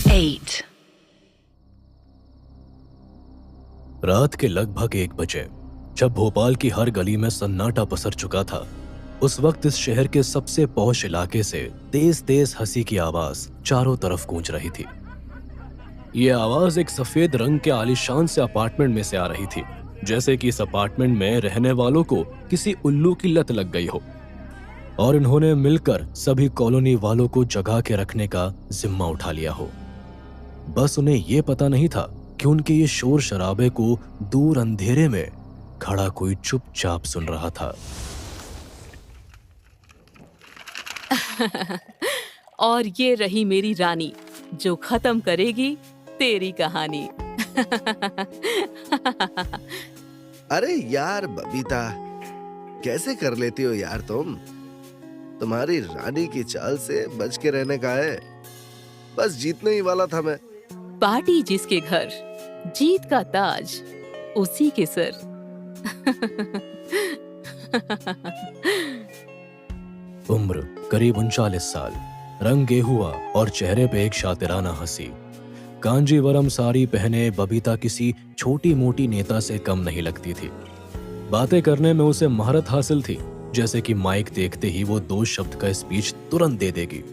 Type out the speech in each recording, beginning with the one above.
8. रात के लगभग 1 बजे जब भोपाल की हर गली में सन्नाटा पसर चुका था, उस वक्त इस शहर के सबसे पौष इलाके से तेज तेज हंसी की आवाज चारों तरफ गूंज रही थी। ये आवाज एक सफेद रंग के आलीशान से अपार्टमेंट में से आ रही थी, जैसे कि इस अपार्टमेंट में रहने वालों को किसी उल्लू की लत लग गई हो और इन्होंने मिलकर सभी कॉलोनी वालों को जगा के रखने का जिम्मा उठा लिया हो। बस उन्हें ये पता नहीं था कि उनके ये शोर शराबे को दूर अंधेरे में खड़ा कोई चुपचाप सुन रहा था। और ये रही मेरी रानी जो खत्म करेगी तेरी कहानी। अरे यार बबीता, कैसे कर लेती हो यार तुम? तुम्हारी रानी की चाल से बच के रहने का है। बस जीतने ही वाला था मैं। पार्टी जिसके घर, जीत का ताज उसी के सर। उम्र करीब 39 साल, रंग गेहुआ और चेहरे पे एक शातिराना हंसी। कांजीवरम साड़ी पहने बबीता किसी छोटी मोटी नेता से कम नहीं लगती थी। बातें करने में उसे महारत हासिल थी, जैसे कि माइक देखते ही वो 2 शब्द का स्पीच तुरंत दे देगी।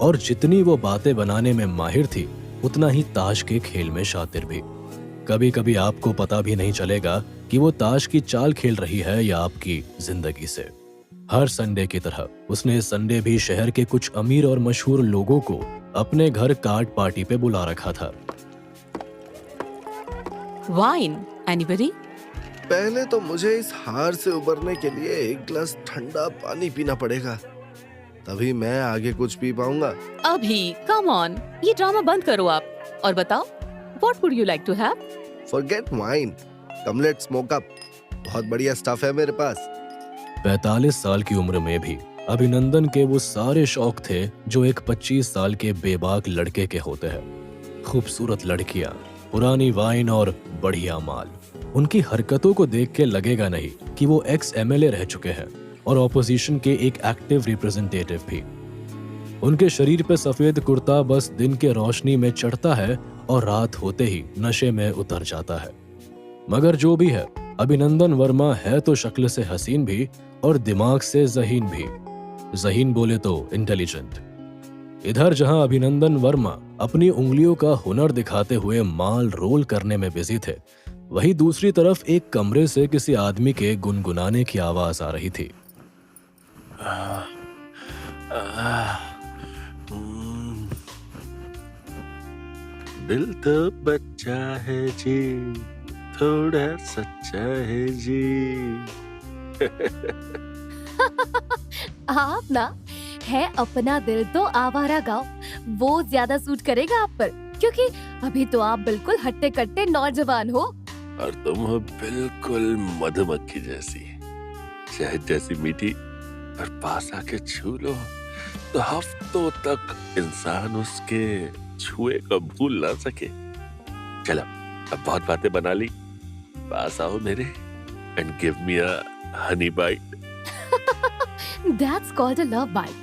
और जितनी वो बातें बनाने में माहिर थी, उतना ही ताश के खेल में शातिर भी। कभी कभी आपको पता भी नहीं चलेगा कि वो ताश की चाल खेल रही है या आपकी जिंदगी से। हर संडे की तरह उसने इस संडे भी शहर के कुछ अमीर और मशहूर लोगों को अपने घर कार्ड पार्टी पे बुला रखा था। Wine anybody? पहले तो मुझे इस हार से उबरने के लिए 1 गिलास ठंडा पानी पीना पड़ेगा, तभी मैं आगे कुछ पी पाऊंगा। अभी कम ऑन, ये ड्रामा बंद करो आप और बताओ what would you like to have? Forget wine, come let's smoke up. बहुत बढ़िया स्टफ है मेरे पास। 45 साल की उम्र में भी अभिनंदन के वो सारे शौक थे जो एक 25 साल के बेबाक लड़के के होते हैं। खूबसूरत लड़कियां, पुरानी वाइन और बढ़िया माल। उनकी हरकतों को देख के लगेगा नहीं कि वो एक्स एमएलए रह चुके हैं और ऑपोजिशन के एक एक्टिव रिप्रेजेंटेटिव भी। उनके शरीर पे सफेद कुर्ता बस दिन के रोशनी में चढ़ता है और रात होते ही नशे में उतर जाता है। मगर जो भी है, अभिनंदन वर्मा है तो शक्ल से हसीन भी और दिमाग से ज़हीन भी। ज़हीन बोले तो इंटेलिजेंट। इधर जहां अभिनंदन वर्मा अपनी उंगलियों का हुनर दिखाते हुए माल रोल करने में बिजी थे, वहीं दूसरी तरफ एक कमरे से किसी आदमी के गुनगुनाने की आवाज आ रही थी। दिल तो बच्चा है जी, थोड़ा सच्चा है जी। आप ना है अपना दिल तो आवारा गाओ, वो ज्यादा सूट करेगा आप पर, क्योंकि अभी तो आप बिल्कुल हट्टे कट्टे नौजवान हो। और तुम हो बिल्कुल मधुमक्खी जैसी, शहद जैसी मीठी, और पास आके छू लो तो हफ्तों तक इंसान उसके छुए को भूल ना सके। चलो अब बहुत बातें बना ली, पास आओ मेरे and give me a honey bite. That's called a love bite.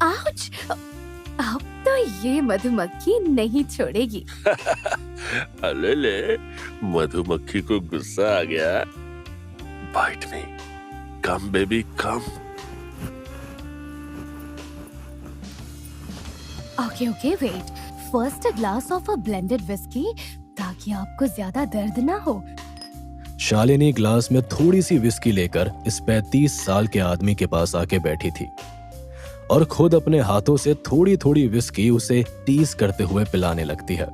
Ouch! अब तो ये मधुमक्खी नहीं छोड़ेगी। अले ले, मधुमक्खी को गुस्सा आ गया। Bite me, come baby come. Okay, wait. First a glass of a blended whiskey, ताकि आपको ज्यादा दर्द ना हो। शालिनी ग्लास में थोड़ी सी विस्की लेकर इस 35 साल के आदमी के पास आके बैठी थी और खुद अपने हाथों से थोड़ी थोड़ी विस्की उसे टीज करते हुए पिलाने लगती है।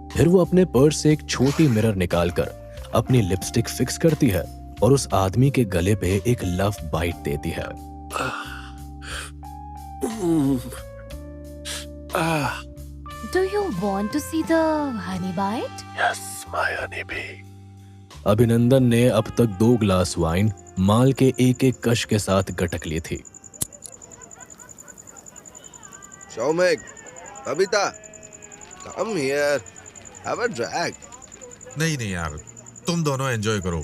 फिर वो अपने पर्स से एक छोटी मिरर निकालकर अपनी लिपस्टिक फिक्स करती है और उस आदमी के गले पे एक लव बाइट देती है। Do you want to see the honey bite? Yes, my honey bee. अभिनंदन ने अब तक 2 ग्लास वाइन माल के एक एक कश के साथ गटक ली थी। Shoumik, Babita, come here, have a drag. नहीं यार, तुम दोनों एंजॉय करो,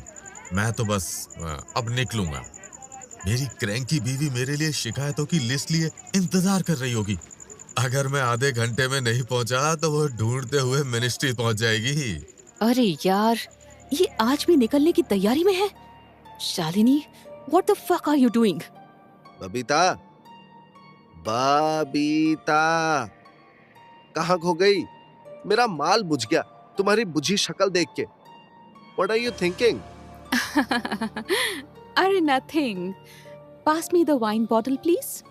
मैं तो बस अब निकलूंगा। मेरी क्रैंकी बीवी मेरे लिए शिकायतों की लिस्ट लिए इंतजार कर रही होगी। अगर मैं आधे घंटे में नहीं पहुंचा तो वो ढूंढते हुए मिनिस्ट्री पहुंच जाएगी। अरे यार, ये आज भी निकलने की तैयारी में है। Shalini, what the fuck are you doing? Babita, Babita, कहाँ खो गई? मेरा माल बुझ गया तुम्हारी बुझी शक्ल देख के। What are you thinking? अरे nothing. Pass me the wine bottle please.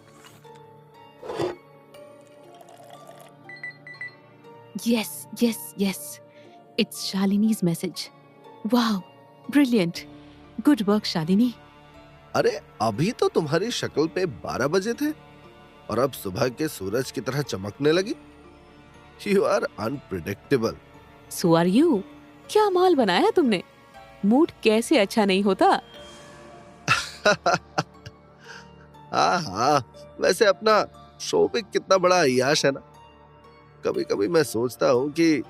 Yes, yes, yes. It's Shalini's message. Wow, brilliant. Good work, Shalini. अरे अभी तो तुम्हारी शक्ल पे 12 बजे थे और अब सुबह के सूरज की तरह चमकने लगी। You are unpredictable. So are you. क्या माल बनाया है तुमने? मूड कैसे अच्छा नहीं होता? हाँ, वैसे अपना शो भी कितना बड़ा अय्याश है ना। कभी कभी मैं सोचता हूँ कि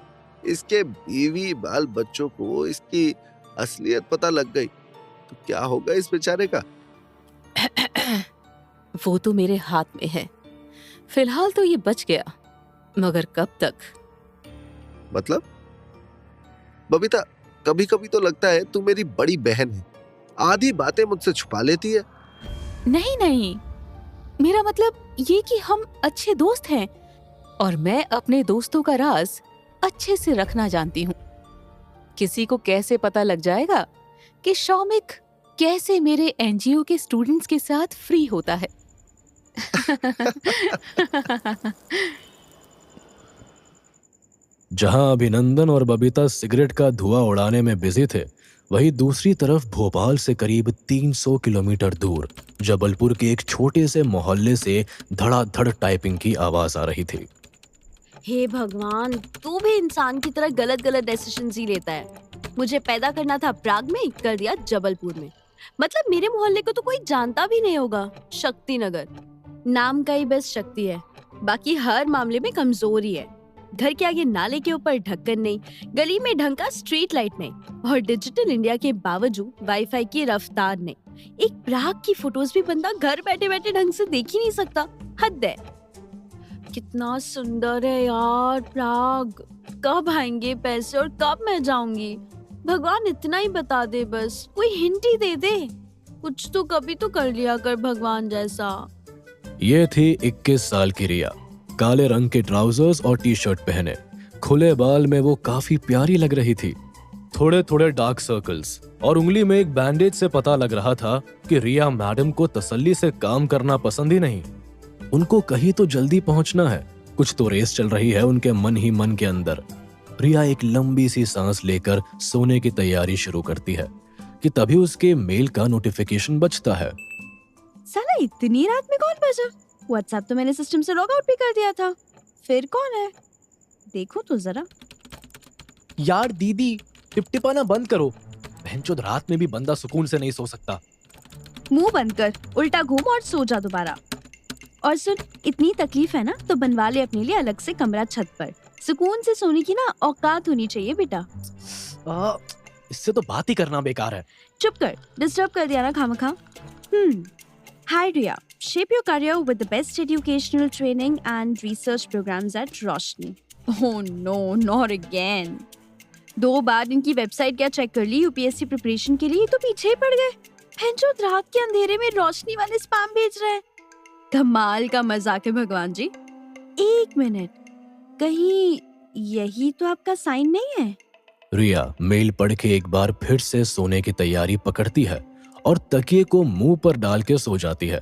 इसके बीवी बाल बच्चों को इसकी असलियत पता लग गई तो क्या होगा इस बेचारे का। वो तो मेरे हाथ में है। फिलहाल तो ये बच गया, मगर कब तक? मतलब बबीता, कभी कभी तो लगता है तू मेरी बड़ी बहन है, आधी बातें मुझसे छुपा लेती है। नहीं नहीं, मेरा मतलब ये कि हम अच्छे दोस्त हैं और मैं अपने दोस्तों का राज अच्छे से रखना जानती हूँ। किसी को कैसे पता लग जाएगा कि शौमिक कैसे मेरे एनजीओ के स्टूडेंट्स के साथ फ्री होता है। जहां अभिनंदन और बबीता सिगरेट का धुआं उड़ाने में बिजी थे, वहीं दूसरी तरफ भोपाल से करीब 300 किलोमीटर दूर जबलपुर के एक छोटे से मोहल्ले से धड़ाधड़ टाइपिंग की आवाज आ रही थी। हे भगवान, तू भी इंसान की तरह गलत गलत डिसीजंस ही लेता है। मुझे पैदा करना था प्राग में, कर दिया जबलपुर में। मतलब मेरे मोहल्ले को तो कोई जानता भी नहीं होगा। शक्ति नगर नाम का ही बस शक्ति है, बाकी हर मामले में कमजोरी है। घर के आगे नाले के ऊपर ढक्कन नहीं, गली में ढंग का स्ट्रीट लाइट नहीं और डिजिटल इंडिया के बावजूद वाईफाई की रफ्तार नहीं। एक प्राग की फोटोज भी बंदा घर बैठे बैठे ढंग से देख ही नहीं सकता। हद है। कितना सुंदर है यार प्राग। कब आएंगे पैसे और कब मैं जाऊंगी? भगवान इतना ही बता दे, बस कोई हिंट ही दे दे। कुछ तो कभी तो कर लिया कर भगवान जैसा। ये थी 21 साल की रिया। काले रंग के ट्राउजर्स और टी शर्ट पहने, खुले बाल में वो काफी प्यारी लग रही थी। थोड़े थोड़े डार्क सर्कल्स और उंगली में एक बैंडेज से पता लग रहा था कि रिया मैडम को तसल्ली से काम करना पसंद ही नहीं। उनको कहीं तो जल्दी पहुंचना है। कुछ तो रेस चल रही है उनके मन ही मन के अंदर। रिया एक लंबी सी सांस लेकर सोने की तैयारी शुरू करती है कि तभी उसके मेल का नोटिफिकेशन बजता है। साला इतनी रात में कौन बजा? व्हाट्सएप तो मैंने सिस्टम से लॉग आउट भी कर दिया था। फिर कौन है? देखो तो जरा। यार दीदी, टिपटिपाना बंद करो। बहनचोद, रात में भी बंदा सुकून से नहीं सो सकता। मुंह बंद कर, उल्टा घूम और सो जा दोबारा। और सुन, इतनी तकलीफ है ना तो बनवा ले अपने लिए अलग से कमरा छत पर। सुकून से सोने की ना औकात होनी चाहिए बेटा। इससे तो बात ही करना बेकार है। चुप कर, डिस्टर्ब कर दिया ना खामखा। Hi Riya, shape your career with the best educational training and research programs at Roshni. Oh no, not again. 2 बार इनकी वेबसाइट क्या चेक कर ली यूपीएससी प्रिपरेशन के लिए, तो पीछे ही पड़ गए। भैंचोद, रात के अंधेरे में रोशनी वाले स्पैम भेज रहे हैं। कमाल का मजाक है भगवान जी। 1 मिनट, कहीं यही तो आपका साइन नहीं है? रिया मेल पढ़ के एक बार फिर से सोने की तैयारी पकड़ती है और तकिए को मुंह पर डाल के सो जाती है।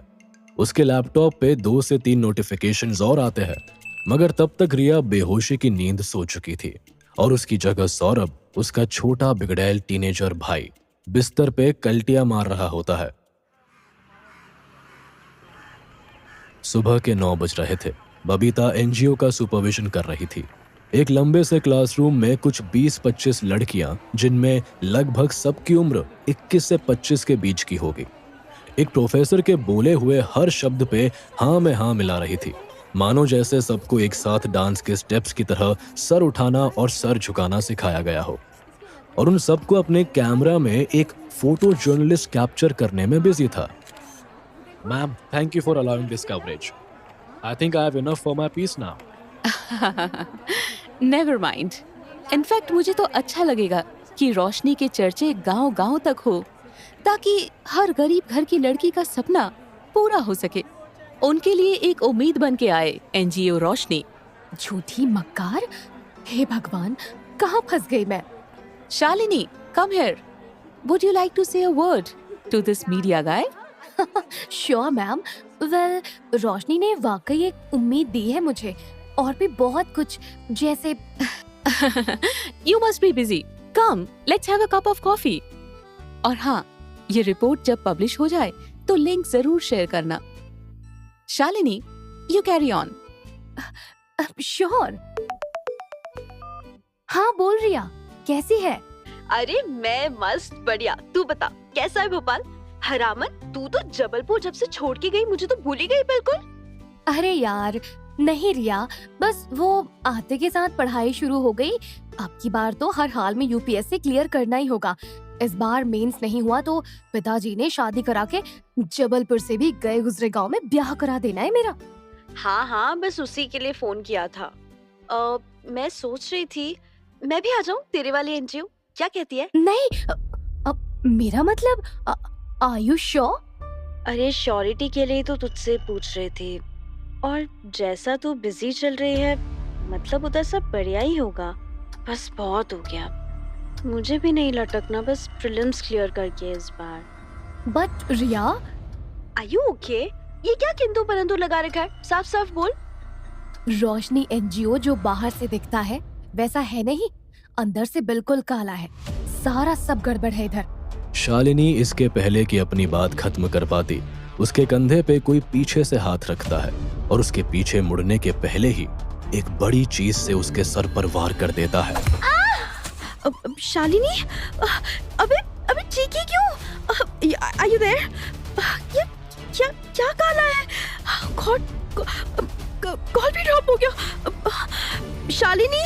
उसके लैपटॉप पे 2 से 3 नोटिफिकेशंस और आते हैं, मगर तब तक रिया बेहोशी की नींद सो चुकी थी और उसकी जगह सौरभ, उसका छोटा बिगड़ैल टीनेजर भाई, बिस्तर पे कल्टियां मार रहा होता है। सुबह के 9 बज रहे थे। बबीता एनजीओ का सुपरविजन कर रही थी। एक लंबे से क्लासरूम में कुछ 20-25 लड़कियां, जिनमें लगभग सबकी उम्र 21 से 25 के बीच की होगी, एक प्रोफेसर के बोले हुए हर शब्द पे हाँ में हाँ मिला रही थी, मानो जैसे सबको एक साथ डांस के स्टेप्स की तरह सर उठाना और सर झुकाना सिखाया गया हो। और उन सबको अपने कैमरा में एक फोटो जर्नलिस्ट कैप्चर करने में बिजी था। Ma'am, thank you for allowing this coverage. I think I have enough for my peace now. Never mind. In fact मुझे तो अच्छा लगेगा कि रोशनी के चर्चे गांव-गांव तक हो, ताकि हर गरीब घर की लड़की का सपना पूरा हो सके। उनके लिए एक उम्मीद बन के आए एनजीओ रोशनी। झूठी मक्कार, हे भगवान, कहाँ फंस गई मैं। Shalini, come here. Would you like to say a word to this media guy? Sure ma'am. Well, Roshni ने वाकई एक उम्मीद दी है मुझे, और भी बहुत कुछ, जैसे You must be busy. Come, let's have a cup of coffee. और हाँ, ये रिपोर्ट जब पब्लिश हो जाए तो लिंक जरूर शेयर करना। Shalini, you carry on. Sure. हाँ बोल रिया, कैसी है? अरे मैं मस्त बढ़िया। तू बता कैसा है भोपाल? हरामन, तू तो जबलपुर जब से छोड़ के गई मुझे तो भूल ही गई बिल्कुल। अरे यार नहीं रिया, बस वो आते के साथ पढ़ाई शुरू हो गई। अब की बार तो हर हाल में यूपीएससी क्लियर करना ही होगा। इस बार मेंस नहीं हुआ तो पिताजी ने शादी करा के जबलपुर से भी गए गुजरे गांव में ब्याह करा देना है मेरा। हाँ हाँ, बस उसी के लिए फोन किया था। मैं सोच रही थी मैं भी आ जाऊं तेरे वाले एनजीओ, क्या कहती है? नहीं, मेरा मतलब, आर यू श्योर? अरे श्योरिटी के लिए तो तुझसे पूछ रहे थे, और जैसा तू बिजी चल रही है मतलब उधर सब बढ़िया ही होगा। बस बहुत हो गया, मुझे भी नहीं लटकना, बस प्रीलिम्स क्लियर करके इस बार। But Riya, are you okay? ये क्या किंतु परंतु लगा रखा है? साफ साफ बोल। रोशनी एनजीओ जो बाहर से दिखता है वैसा है नहीं, अंदर से बिल्कुल काला है। सारा सब गड़बड़ है इधर। शालिनी इसके पहले कि अपनी बात खत्म कर पाती, उसके कंधे पे कोई पीछे से हाथ रखता है और उसके पीछे मुड़ने के पहले ही एक बड़ी चीज से उसके सर पर वार कर देता है। शालिनी, अबे अबे चीखी क्यों? Are you there? ये क्या क्या काला है? गॉड, कॉल भी ड्रॉप हो गया। शालिनी,